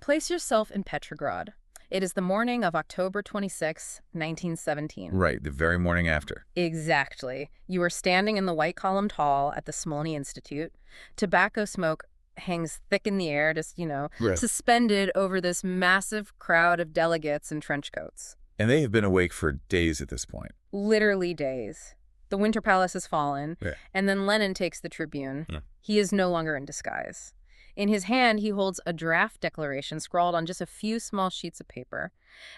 Place yourself in Petrograd. It is the morning of October 26, 1917. Right, the very morning after. Exactly. You are standing in the white-columned hall at the Smolny Institute. Tobacco smoke hangs thick in the air, just, Right. suspended over this massive crowd of delegates in trench coats. And they have been awake for days at this point. Literally days. The Winter Palace has fallen, Yeah. and then Lenin takes the tribune. Yeah. He is no longer in disguise. In his hand, he holds a draft declaration scrawled on just a few small sheets of paper.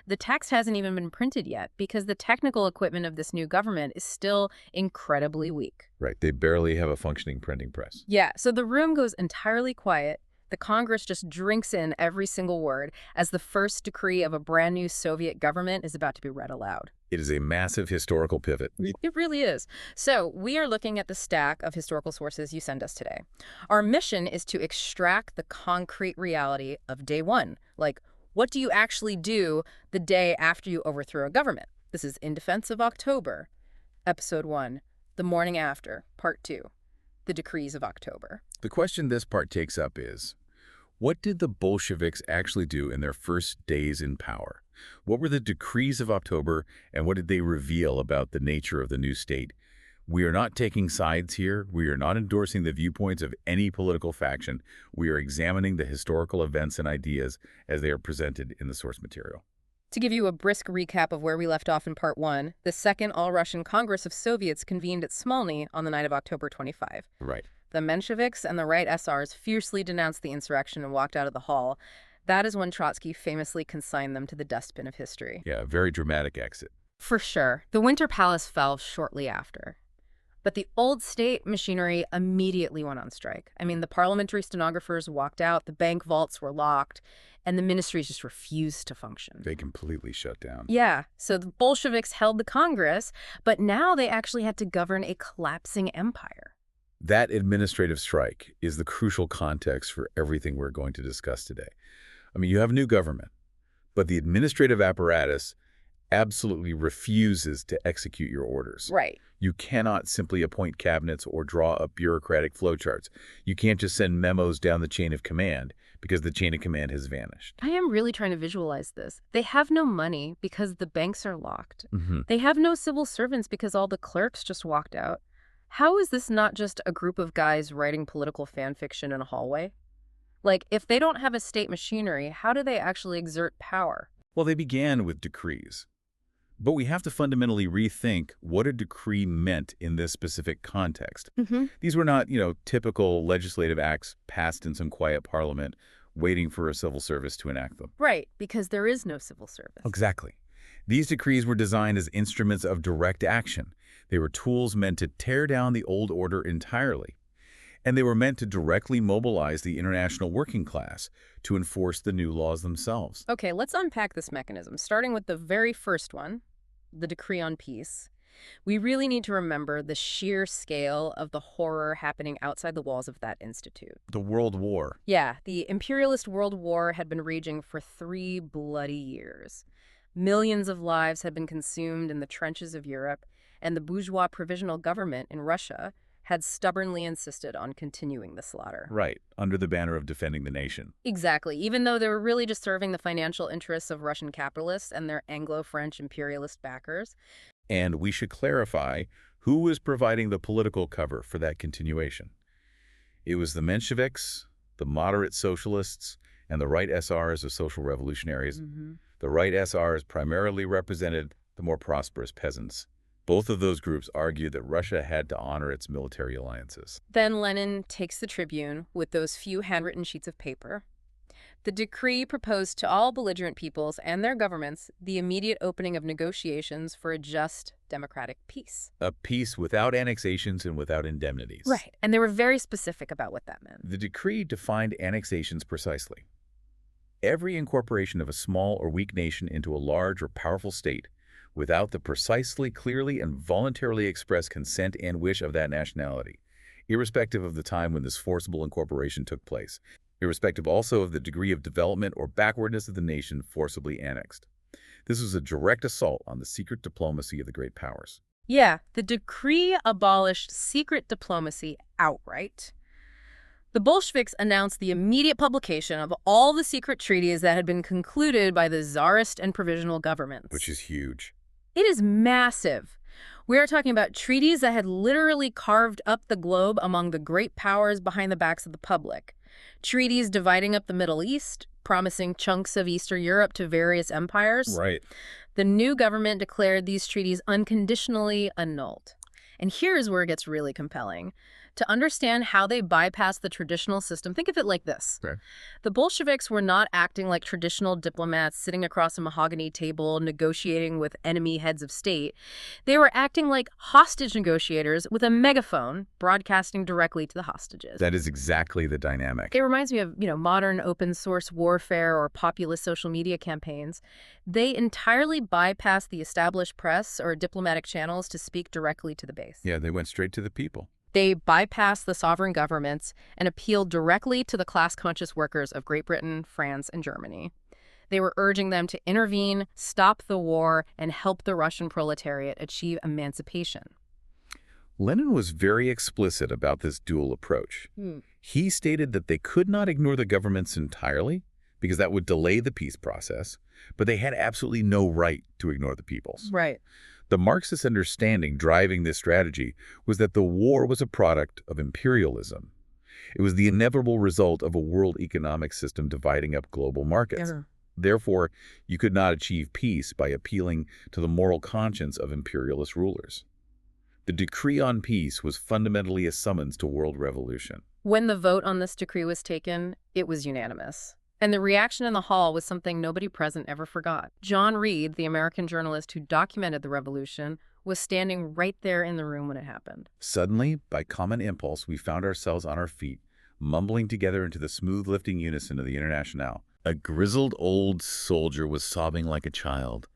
The text hasn't even been printed yet because the technical equipment of this new government is still incredibly weak. Right, they barely have a functioning printing press. Yeah, so the room goes entirely quiet. The Congress just drinks in every single word as the first decree of a brand new Soviet government is about to be read aloud. It is a massive historical pivot. It really is. So we are looking at the stack of historical sources you send us today. Our mission is to extract the concrete reality of day one. Like, what do you actually do the day after you overthrow a government? This is In Defense of October, Episode 1, The Morning After, Part 2, The Decrees of October. The question this part takes up is, what did the Bolsheviks actually do in their first days in power? What were the decrees of October, and what did they reveal about the nature of the new state? We are not taking sides here. We are not endorsing the viewpoints of any political faction. We are examining the historical events and ideas as they are presented in the source material. To give you a brisk recap of where we left off in Part 1, the Second All-Russian Congress of Soviets convened at Smolny on the night of October 25. Right. The Mensheviks and the right SRs fiercely denounced the insurrection and walked out of the hall. That is when Trotsky famously consigned them to the dustbin of history. Yeah, a very dramatic exit. For sure. The Winter Palace fell shortly after. But the old state machinery immediately went on strike. I mean, the parliamentary stenographers walked out, the bank vaults were locked, and the ministries just refused to function. They completely shut down. Yeah, so the Bolsheviks held the Congress, but now they actually had to govern a collapsing empire. That administrative strike is the crucial context for everything we're going to discuss today. I mean, you have a new government, but the administrative apparatus absolutely refuses to execute your orders. Right. You cannot simply appoint cabinets or draw up bureaucratic flowcharts. You can't just send memos down the chain of command because the chain of command has vanished. I am really trying to visualize this. They have no money because the banks are locked. Mm-hmm. They have no civil servants because all the clerks just walked out. How is this not just a group of guys writing political fan fiction in a hallway? Like, if they don't have a state machinery, how do they actually exert power? Well, they began with decrees. But we have to fundamentally rethink what a decree meant in this specific context. Mm-hmm. These were not, typical legislative acts passed in some quiet parliament waiting for a civil service to enact them. Right, because there is no civil service. Exactly. These decrees were designed as instruments of direct action. They were tools meant to tear down the old order entirely. And they were meant to directly mobilize the international working class to enforce the new laws themselves. Okay, let's unpack this mechanism, starting with the very first one, the Decree on Peace. We really need to remember the sheer scale of the horror happening outside the walls of that institute. The World War. Yeah, the imperialist World War had been raging for 3 bloody years. Millions of lives had been consumed in the trenches of Europe, and the bourgeois provisional government in Russia had stubbornly insisted on continuing the slaughter. Right, under the banner of defending the nation. Exactly, even though they were really just serving the financial interests of Russian capitalists and their Anglo-French imperialist backers. And we should clarify who was providing the political cover for that continuation. It was the Mensheviks, the moderate socialists, and the right SRs, or social revolutionaries. Mm-hmm. The right SRs primarily represented the more prosperous peasants. Both of those groups argued that Russia had to honor its military alliances. Then Lenin takes the tribune with those few handwritten sheets of paper. The decree proposed to all belligerent peoples and their governments the immediate opening of negotiations for a just, democratic peace. A peace without annexations and without indemnities. Right, and they were very specific about what that meant. The decree defined annexations precisely. Every incorporation of a small or weak nation into a large or powerful state without the precisely, clearly, and voluntarily expressed consent and wish of that nationality, irrespective of the time when this forcible incorporation took place, irrespective also of the degree of development or backwardness of the nation forcibly annexed. This was a direct assault on the secret diplomacy of the great powers. Yeah, the decree abolished secret diplomacy outright. The Bolsheviks announced the immediate publication of all the secret treaties that had been concluded by the Tsarist and provisional governments. Which is huge. It is massive. We are talking about treaties that had literally carved up the globe among the great powers behind the backs of the public. Treaties dividing up the Middle East, promising chunks of Eastern Europe to various empires. Right. The new government declared these treaties unconditionally annulled. And here's where it gets really compelling. To understand how they bypassed the traditional system, think of it like this. Okay. The Bolsheviks were not acting like traditional diplomats sitting across a mahogany table negotiating with enemy heads of state. They were acting like hostage negotiators with a megaphone broadcasting directly to the hostages. That is exactly the dynamic. It reminds me of, modern open source warfare or populist social media campaigns. They entirely bypassed the established press or diplomatic channels to speak directly to the base. Yeah, they went straight to the people. They bypassed the sovereign governments and appealed directly to the class-conscious workers of Great Britain, France, and Germany. They were urging them to intervene, stop the war, and help the Russian proletariat achieve emancipation. Lenin was very explicit about this dual approach. He stated that they could not ignore the governments entirely, because that would delay the peace process, but they had absolutely no right to ignore the peoples. Right. The Marxist understanding driving this strategy was that the war was a product of imperialism. It was the inevitable result of a world economic system dividing up global markets. Yeah. Therefore, you could not achieve peace by appealing to the moral conscience of imperialist rulers. The decree on peace was fundamentally a summons to world revolution. When the vote on this decree was taken, it was unanimous. And the reaction in the hall was something nobody present ever forgot. John Reed, the American journalist who documented the revolution, was standing right there in the room when it happened. Suddenly, by common impulse, we found ourselves on our feet, mumbling together into the smooth lifting unison of the Internationale. A grizzled old soldier was sobbing like a child.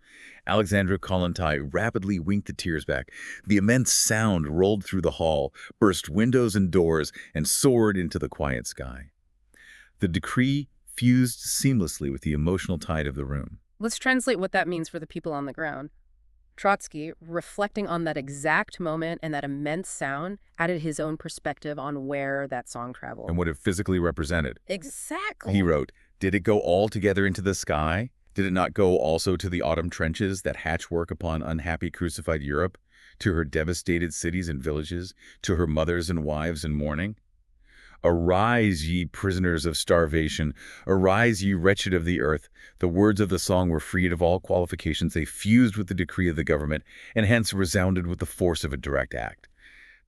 Alexander Kollontai rapidly winked the tears back. The immense sound rolled through the hall, burst windows and doors, and soared into the quiet sky. The decree fused seamlessly with the emotional tide of the room. Let's translate what that means for the people on the ground. Trotsky, reflecting on that exact moment and that immense sound, added his own perspective on where that song traveled. And what it physically represented. Exactly. He wrote, "Did it go all together into the sky? Did it not go also to the autumn trenches that hatchwork upon unhappy crucified Europe, to her devastated cities and villages, to her mothers and wives in mourning? Arise, ye prisoners of starvation, arise, ye wretched of the earth." The words of the song were freed of all qualifications. They fused with the decree of the government, and hence resounded with the force of a direct act.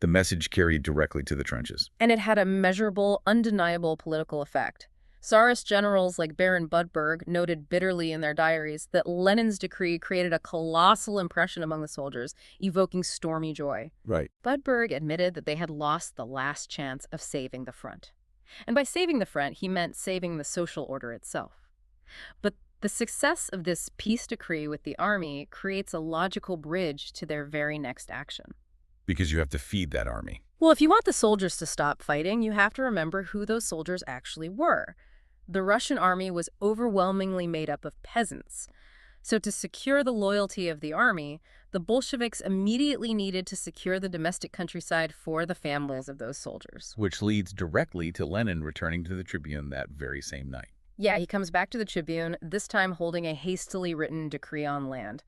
The message carried directly to the trenches. And it had a measurable, undeniable political effect. Tsarist generals like Baron Budberg noted bitterly in their diaries that Lenin's decree created a colossal impression among the soldiers, evoking stormy joy. Right. Budberg admitted that they had lost the last chance of saving the front. And by saving the front, he meant saving the social order itself. But the success of this peace decree with the army creates a logical bridge to their very next action. Because you have to feed that army. Well, if you want the soldiers to stop fighting, you have to remember who those soldiers actually were. The Russian army was overwhelmingly made up of peasants. So to secure the loyalty of the army, the Bolsheviks immediately needed to secure the domestic countryside for the families of those soldiers. Which leads directly to Lenin returning to the Tribune that very same night. Yeah, he comes back to the Tribune, this time holding a hastily written decree on land.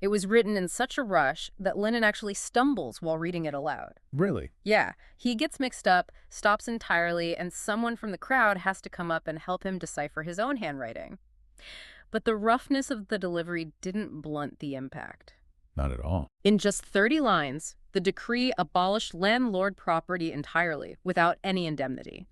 It was written in such a rush that Lenin actually stumbles while reading it aloud. Really? Yeah, he gets mixed up, stops entirely, and someone from the crowd has to come up and help him decipher his own handwriting. But the roughness of the delivery didn't blunt the impact. Not at all. In just 30 lines, the decree abolished landlord property entirely, without any indemnity.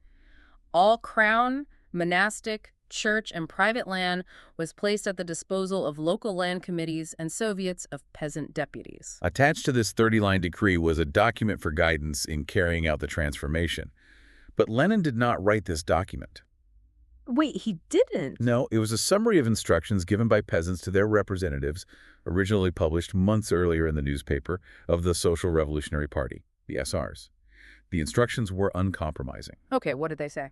All crown, monastic, church, and private land was placed at the disposal of local land committees and soviets of peasant deputies. Attached to this 30-line decree was a document for guidance in carrying out the transformation. But Lenin did not write this document. Wait, he didn't? No, it was a summary of instructions given by peasants to their representatives, originally published months earlier in the newspaper of the Social Revolutionary Party, the SRs. The instructions were uncompromising. Okay, what did they say?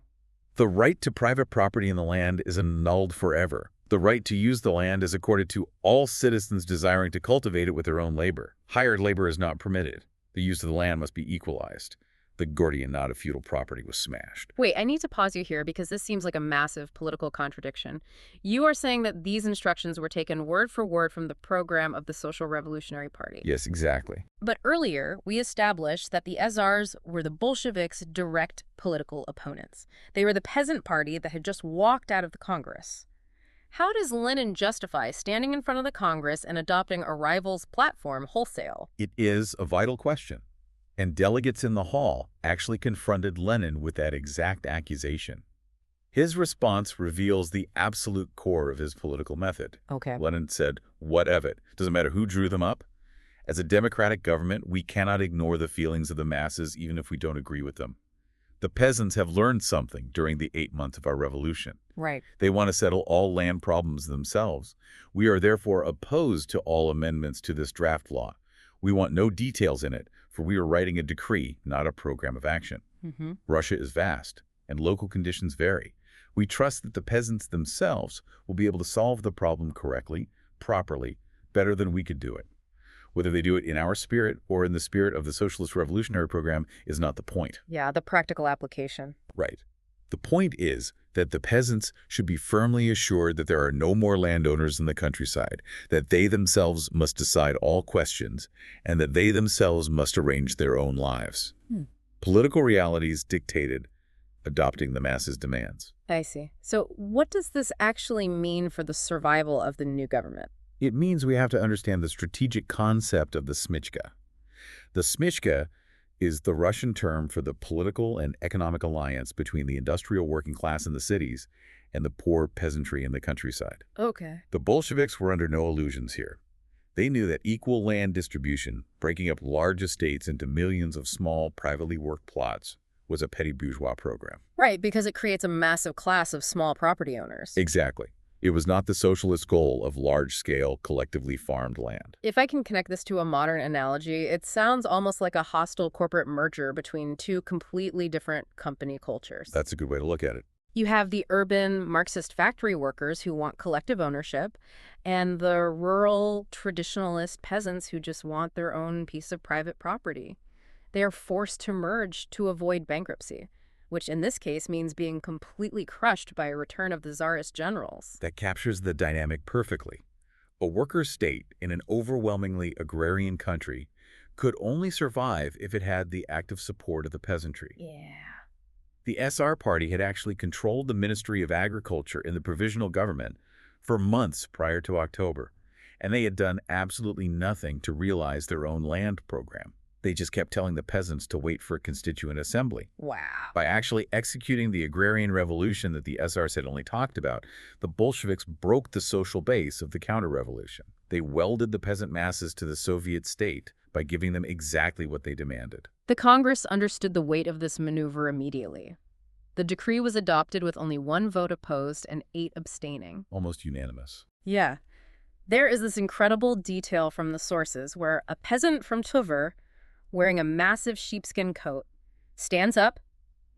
The right to private property in the land is annulled forever. The right to use the land is accorded to all citizens desiring to cultivate it with their own labor. Hired labor is not permitted. The use of the land must be equalized. The Gordian knot of feudal property was smashed. Wait, I need to pause you here because this seems like a massive political contradiction. You are saying that these instructions were taken word for word from the program of the Social Revolutionary Party. Yes, exactly. But earlier, we established that the SRs were the Bolsheviks' direct political opponents. They were the peasant party that had just walked out of the Congress. How does Lenin justify standing in front of the Congress and adopting a rival's platform wholesale? It is a vital question. And delegates in the hall actually confronted Lenin with that exact accusation. His response reveals the absolute core of his political method. Okay. Lenin said, "What of it? Doesn't matter who drew them up. As a democratic government, we cannot ignore the feelings of the masses even if we don't agree with them. The peasants have learned something during the 8 months of our revolution. Right. They want to settle all land problems themselves. We are therefore opposed to all amendments to this draft law. We want no details in it, for we are writing a decree, not a program of action. Russia is vast, and local conditions vary. We trust that the peasants themselves will be able to solve the problem correctly, properly, better than we could do it. Whether they do it in our spirit or in the spirit of the Socialist Revolutionary Program is not the point." Yeah, the practical application. Right. The point is that the peasants should be firmly assured that there are no more landowners in the countryside, that they themselves must decide all questions, and that they themselves must arrange their own lives. Political realities dictated adopting the masses' demands. I see. So what does this actually mean for the survival of the new government? It means we have to understand the strategic concept of the smychka. The smychka is the Russian term for the political and economic alliance between the industrial working class in the cities and the poor peasantry in the countryside. Okay. The Bolsheviks were under no illusions here. They knew that equal land distribution, breaking up large estates into millions of small, privately worked plots, was a petty bourgeois program. Right, because it creates a massive class of small property owners. Exactly. It was not the socialist goal of large-scale, collectively farmed land. If I can connect this to a modern analogy, it sounds almost like a hostile corporate merger between two completely different company cultures. That's a good way to look at it. You have the urban Marxist factory workers who want collective ownership, and the rural traditionalist peasants who just want their own piece of private property. They are forced to merge to avoid bankruptcy, which in this case means being completely crushed by a return of the Tsarist generals. That captures the dynamic perfectly. A worker state in an overwhelmingly agrarian country could only survive if it had the active support of the peasantry. Yeah. The SR Party had actually controlled the Ministry of Agriculture in the provisional government for months prior to October, and they had done absolutely nothing to realize their own land program. They just kept telling the peasants to wait for a constituent assembly. Wow. By actually executing the agrarian revolution that the SRs had only talked about, the Bolsheviks broke the social base of the counter-revolution. They welded the peasant masses to the Soviet state by giving them exactly what they demanded. The Congress understood the weight of this maneuver immediately. The decree was adopted with only 1 vote opposed and 8 abstaining. Almost unanimous. Yeah. There is this incredible detail from the sources where a peasant from Tver, wearing a massive sheepskin coat, stands up,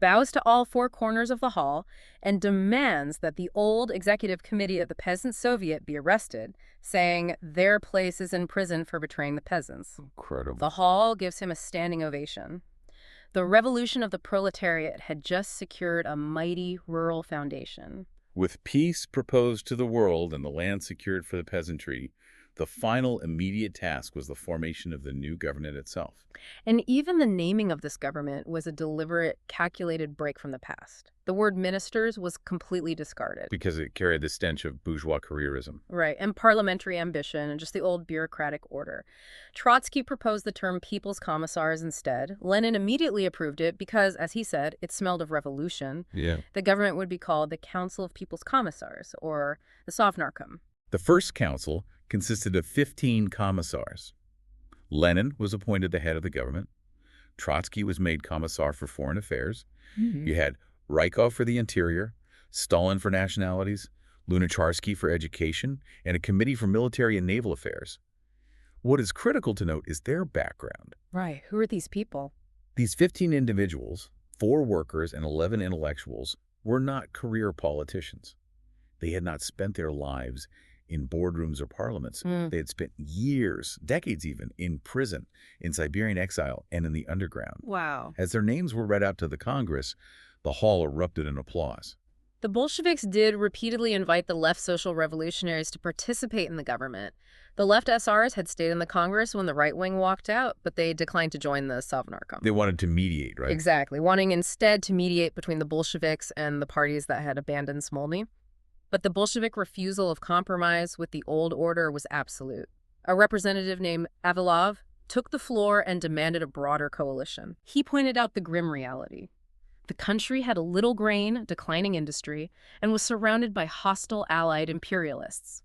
bows to all 4 corners of the hall, and demands that the old executive committee of the Peasant Soviet be arrested, saying their place is in prison for betraying the peasants. Incredible. The hall gives him a standing ovation. The revolution of the proletariat had just secured a mighty rural foundation. With peace proposed to the world and the land secured for the peasantry, the final immediate task was the formation of the new government itself. And even the naming of this government was a deliberate, calculated break from the past. The word ministers was completely discarded. Because it carried the stench of bourgeois careerism. Right, and parliamentary ambition and just the old bureaucratic order. Trotsky proposed the term people's commissars instead. Lenin immediately approved it because, as he said, it smelled of revolution. Yeah. The government would be called the Council of People's Commissars, or the Sovnarkom. The first council consisted of 15 commissars. Lenin was appointed the head of the government. Trotsky was made commissar for foreign affairs. You had Rykov for the interior, Stalin for nationalities, Lunacharsky for education, and a committee for military and naval affairs. What is critical to note is their background. Right. Who are these people? These 15 individuals, 4 workers and 11 intellectuals, were not career politicians. They had not spent their lives in boardrooms or parliaments. Mm. They had spent years, decades even, in prison, in Siberian exile, and in the underground. Wow. As their names were read out to the Congress, the hall erupted in applause. The Bolsheviks did repeatedly invite the left social revolutionaries to participate in the government. The left SRs had stayed in the Congress when the right wing walked out, but they declined to join the Sovnarkom. They wanted to mediate, right? Exactly, wanting instead to mediate between the Bolsheviks and the parties that had abandoned Smolny. But the Bolshevik refusal of compromise with the old order was absolute. A representative named Avilov took the floor and demanded a broader coalition. He pointed out the grim reality. The country had a little grain, declining industry, and was surrounded by hostile allied imperialists.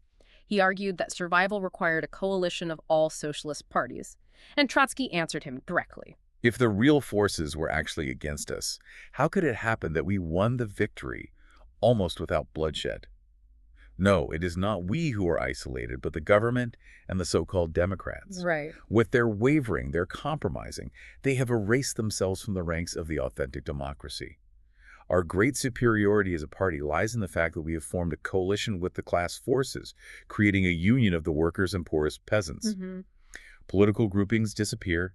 He argued that survival required a coalition of all socialist parties, and Trotsky answered him directly. If the real forces were actually against us, how could it happen that we won the victory almost without bloodshed? No, it is not we who are isolated, but the government and the so-called Democrats. Right. With their wavering, their compromising, they have erased themselves from the ranks of the authentic democracy. Our great superiority as a party lies in the fact that we have formed a coalition with the class forces, creating a union of the workers and poorest peasants. Political groupings disappear,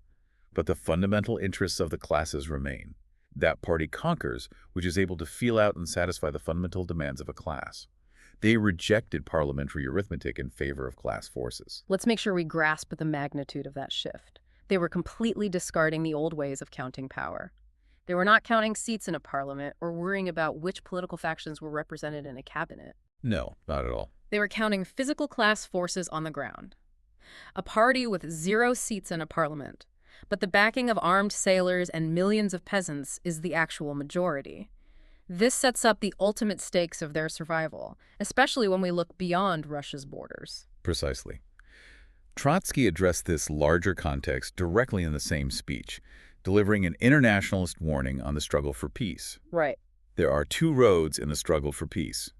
but the fundamental interests of the classes remain. That party conquers, which is able to feel out and satisfy the fundamental demands of a class. They rejected parliamentary arithmetic in favor of class forces. Let's make sure we grasp the magnitude of that shift. They were completely discarding the old ways of counting power. They were not counting seats in a parliament or worrying about which political factions were represented in a cabinet. No, not at all. They were counting physical class forces on the ground. A party with 0 seats in a parliament, but the backing of armed sailors and millions of peasants is the actual majority. This sets up the ultimate stakes of their survival, especially when we look beyond Russia's borders. Precisely. Trotsky addressed this larger context directly in the same speech, delivering an internationalist warning on the struggle for peace. Right. There are 2 roads in the struggle for peace.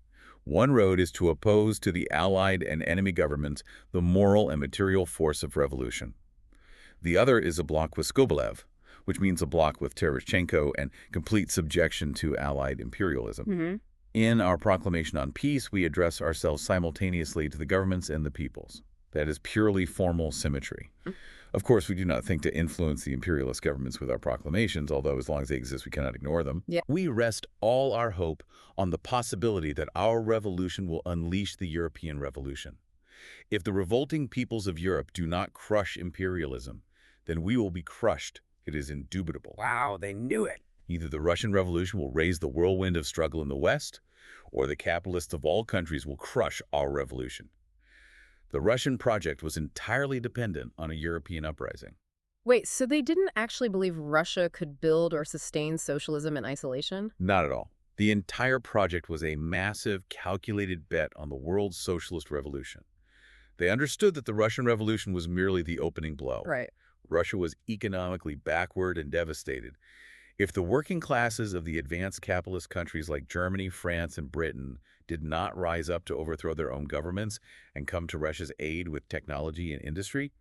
One road is to oppose to the allied and enemy governments the moral and material force of revolution. The other is a bloc with Skobelev, which means a bloc with Tereshchenko and complete subjection to allied imperialism. In our proclamation on peace, we address ourselves simultaneously to the governments and the peoples. That is purely formal symmetry. Of course, we do not think to influence the imperialist governments with our proclamations, although as long as they exist, we cannot ignore them. Yeah. We rest all our hope on the possibility that our revolution will unleash the European Revolution. If the revolting peoples of Europe do not crush imperialism, then we will be crushed. It is indubitable. Wow, they knew it. Either the Russian Revolution will raise the whirlwind of struggle in the West, or the capitalists of all countries will crush our revolution. The Russian project was entirely dependent on a European uprising. Wait, so they didn't actually believe Russia could build or sustain socialism in isolation? Not at all. The entire project was a massive, calculated bet on the world's socialist revolution. They understood that the Russian Revolution was merely the opening blow. Right. Russia was economically backward and devastated. If the working classes of the advanced capitalist countries like Germany, France, and Britain did not rise up to overthrow their own governments and come to Russia's aid with technology and industry,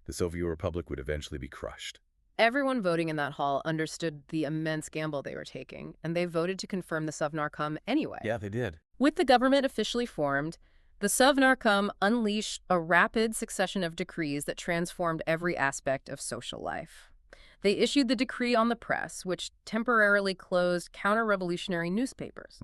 the Soviet Republic would eventually be crushed. Everyone voting in that hall understood the immense gamble they were taking, and they voted to confirm the Sovnarkom anyway. Yeah, they did. With the government officially formed, the Sovnarkom unleashed a rapid succession of decrees that transformed every aspect of social life. They issued the decree on the press, which temporarily closed counter-revolutionary newspapers.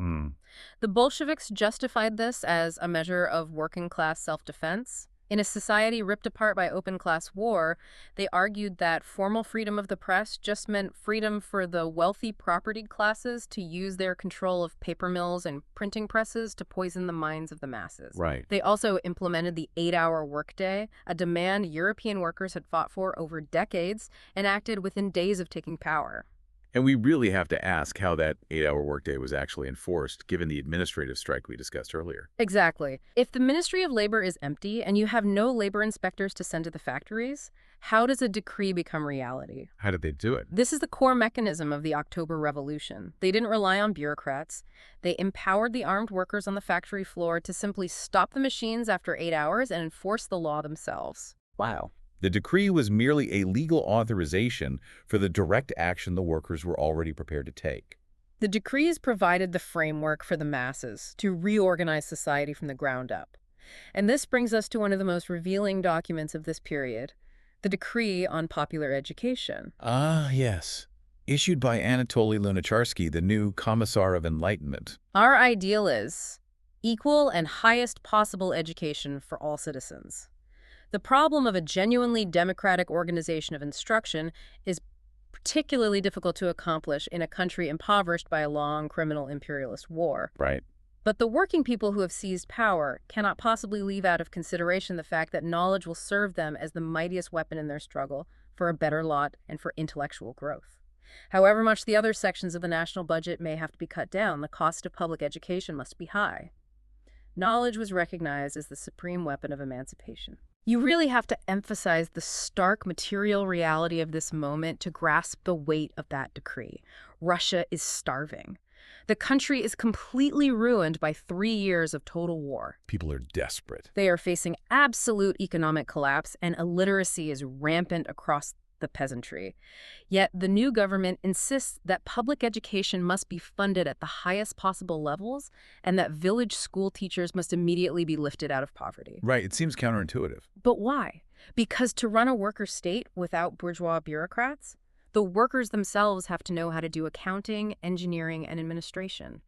The Bolsheviks justified this as a measure of working-class self-defense. In a society ripped apart by open-class war, they argued that formal freedom of the press just meant freedom for the wealthy propertied classes to use their control of paper mills and printing presses to poison the minds of the masses. Right. They also implemented the 8-hour workday, a demand European workers had fought for over decades, enacted within days of taking power. And we really have to ask how that 8-hour workday was actually enforced, given the administrative strike we discussed earlier. Exactly. If the Ministry of Labor is empty and you have no labor inspectors to send to the factories, how does a decree become reality? How did they do it? This is the core mechanism of the October Revolution. They didn't rely on bureaucrats. They empowered the armed workers on the factory floor to simply stop the machines after 8 hours and enforce the law themselves. Wow. The decree was merely a legal authorization for the direct action the workers were already prepared to take. The decrees provided the framework for the masses to reorganize society from the ground up. And this brings us to one of the most revealing documents of this period, the Decree on Popular Education. Ah, yes. Issued by Anatoly Lunacharsky, the new Commissar of Enlightenment. Our ideal is equal and highest possible education for all citizens. The problem of a genuinely democratic organization of instruction is particularly difficult to accomplish in a country impoverished by a long criminal imperialist war. Right. But the working people who have seized power cannot possibly leave out of consideration the fact that knowledge will serve them as the mightiest weapon in their struggle for a better lot and for intellectual growth. However much the other sections of the national budget may have to be cut down, the cost of public education must be high. Knowledge was recognized as the supreme weapon of emancipation. You really have to emphasize the stark material reality of this moment to grasp the weight of that decree. Russia is starving. The country is completely ruined by 3 years of total war. People are desperate. They are facing absolute economic collapse, and illiteracy is rampant across the peasantry. Yet the new government insists that public education must be funded at the highest possible levels and that village school teachers must immediately be lifted out of poverty. Right, it seems counterintuitive. But why? Because to run a worker state without bourgeois bureaucrats, the workers themselves have to know how to do accounting, engineering, and administration.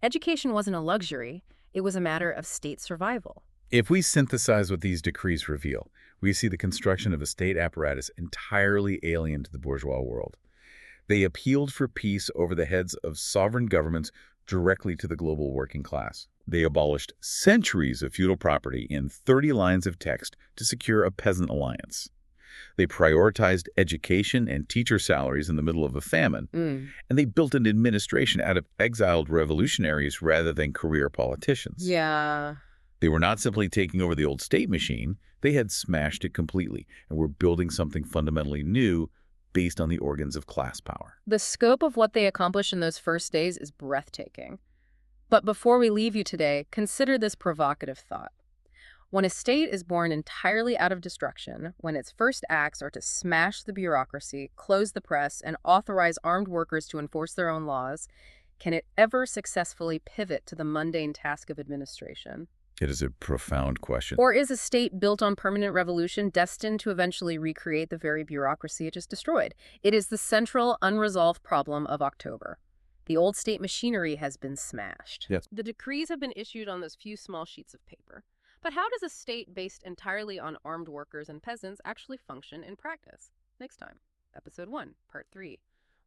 Education wasn't a luxury, it was a matter of state survival. If we synthesize what these decrees reveal, we see the construction of a state apparatus entirely alien to the bourgeois world. They appealed for peace over the heads of sovereign governments directly to the global working class. They abolished centuries of feudal property in 30 lines of text to secure a peasant alliance. They prioritized education and teacher salaries in the middle of a famine, and they built an administration out of exiled revolutionaries rather than career politicians. Yeah. They were not simply taking over the old state machine, they had smashed it completely and were building something fundamentally new based on the organs of class power. The scope of what they accomplished in those first days is breathtaking. But before we leave you today, consider this provocative thought. When a state is born entirely out of destruction, when its first acts are to smash the bureaucracy, close the press, and authorize armed workers to enforce their own laws, can it ever successfully pivot to the mundane task of administration? It is a profound question. Or is a state built on permanent revolution destined to eventually recreate the very bureaucracy it just destroyed? It is the central, unresolved problem of October. The old state machinery has been smashed. Yes. The decrees have been issued on those few small sheets of paper. But how does a state based entirely on armed workers and peasants actually function in practice? Next time, Episode 1, Part 3.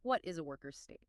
What is a workers' state?